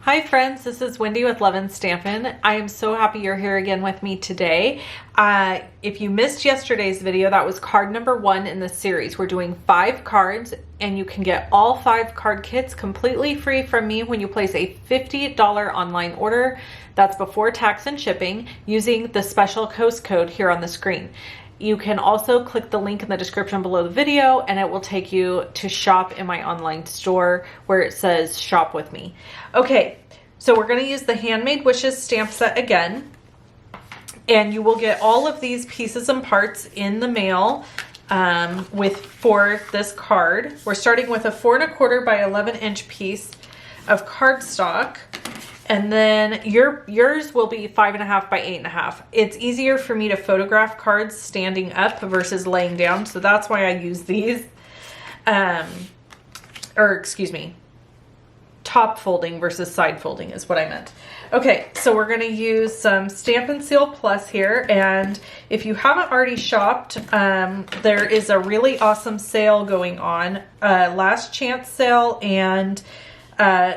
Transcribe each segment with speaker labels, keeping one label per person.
Speaker 1: Hi friends, this is Wendy with STAMPIN. I am so happy you're here again with me today. If you missed yesterday's video, that was card number 1 in the series. We're doing 5 cards and you can get all 5 card kits completely free from me when you place a $50 online order. That's before tax and shipping using the special code here on the screen. You can also click the link in the description below the video and it will take you to shop in my online store where it says shop with me. Okay, so we're going to use the Handmade Wishes stamp set again, and you will get all of these pieces and parts in the mail for this card. We're starting with a 4 1/4 by 11 inch piece of cardstock. And then yours will be 5 1/2 by 8 1/2. It's easier for me to photograph cards standing up versus laying down, so that's why I use these. Or excuse me, top folding versus side folding is what I meant. Okay, so we're gonna use some Stampin' Seal Plus here, and if you haven't already shopped, there is a really awesome sale going on, last chance sale and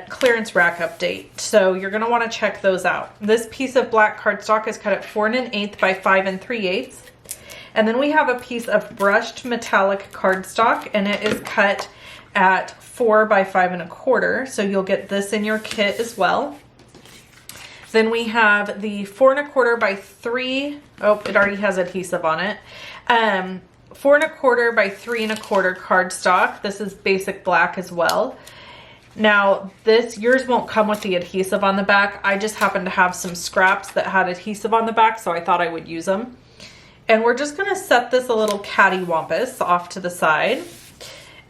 Speaker 1: clearance rack update. So you're going to want to check those out. This piece of black cardstock is cut at 4 1/8 by 5 3/8. And then we have a piece of brushed metallic cardstock and it is cut at 4 by 5 1/4. So you'll get this in your kit as well. Then we have the 4 1/4 by 3. Oh, it already has adhesive on it. 4 1/4 by 3 1/4 cardstock. This is basic black as well. Now yours won't come with the adhesive on the back. I just happened to have some scraps that had adhesive on the back, so I thought I would use them. And we're just gonna set this a little cattywampus off to the side.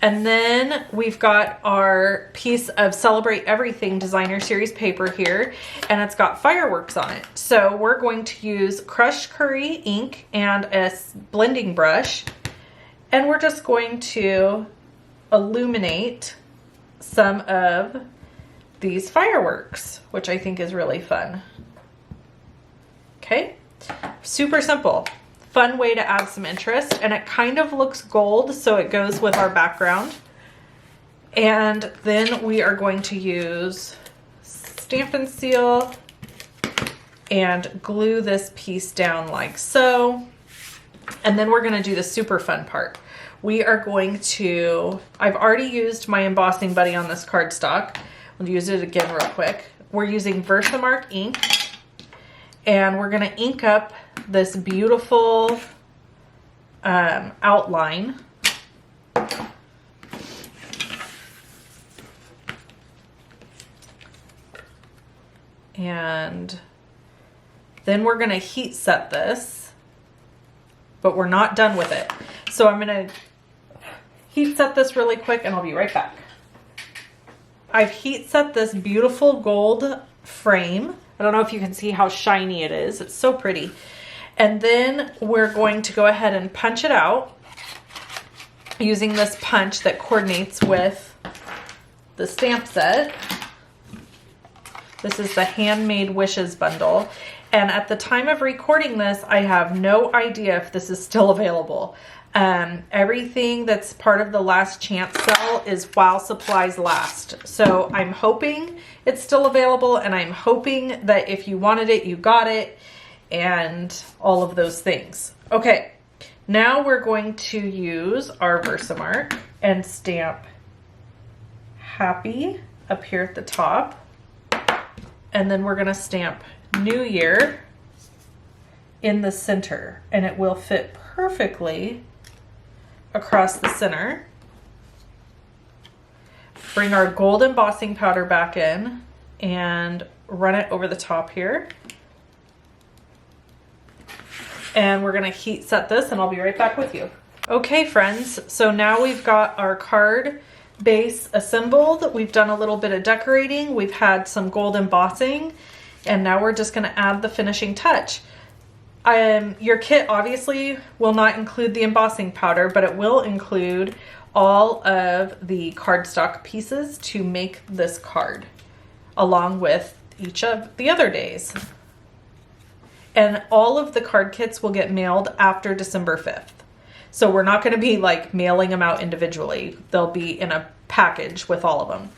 Speaker 1: And then we've got our piece of Celebrate Everything Designer Series paper here, and it's got fireworks on it. So we're going to use crushed curry ink and a blending brush, and we're just going to illuminate some of these fireworks, which I think is really fun. Okay, super simple, fun way to add some interest, and it kind of looks gold, so it goes with our background. And then we are going to use Stampin' Seal and glue this piece down like so. And then we're going to do the super fun part. We are going to, I've already used my embossing buddy on this cardstock. We'll use it again real quick. We're using Versamark ink, and we're going to ink up this beautiful outline. And then we're going to heat set this, but we're not done with it. So I'm going to heat set this really quick and I'll be right back. I've heat set this beautiful gold frame. I don't know if you can see how shiny it is. It's so pretty. And then we're going to go ahead and punch it out using this punch that coordinates with the stamp set. This is the Handmade Wishes bundle. And at the time of recording this, I have no idea if this is still available. Everything that's part of the last chance sale is while supplies last. So I'm hoping it's still available, and I'm hoping that if you wanted it, you got it, and all of those things. Okay, now we're going to use our Versamark and stamp Happy up here at the top. And then we're gonna stamp New Year in the center, and it will fit perfectly across the center. Bring our gold embossing powder back in and run it over the top here. And we're gonna heat set this, and I'll be right back with you. Okay friends, so now we've got our card base assembled. We've done a little bit of decorating. We've had some gold embossing, and now we're just gonna add the finishing touch. Your kit obviously will not include the embossing powder, but it will include all of the cardstock pieces to make this card, along with each of the other days. And all of the card kits will get mailed after December 5th. So we're not going to be like mailing them out individually. They'll be in a package with all of them.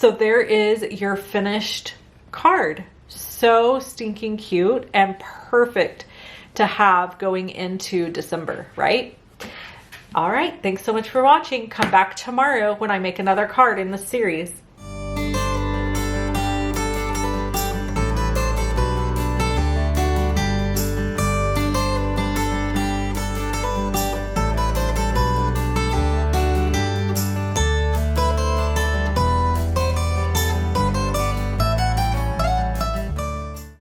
Speaker 1: So there is your finished card. So stinking cute and perfect to have going into December, right? All right, thanks so much for watching. Come back tomorrow when I make another card in the series.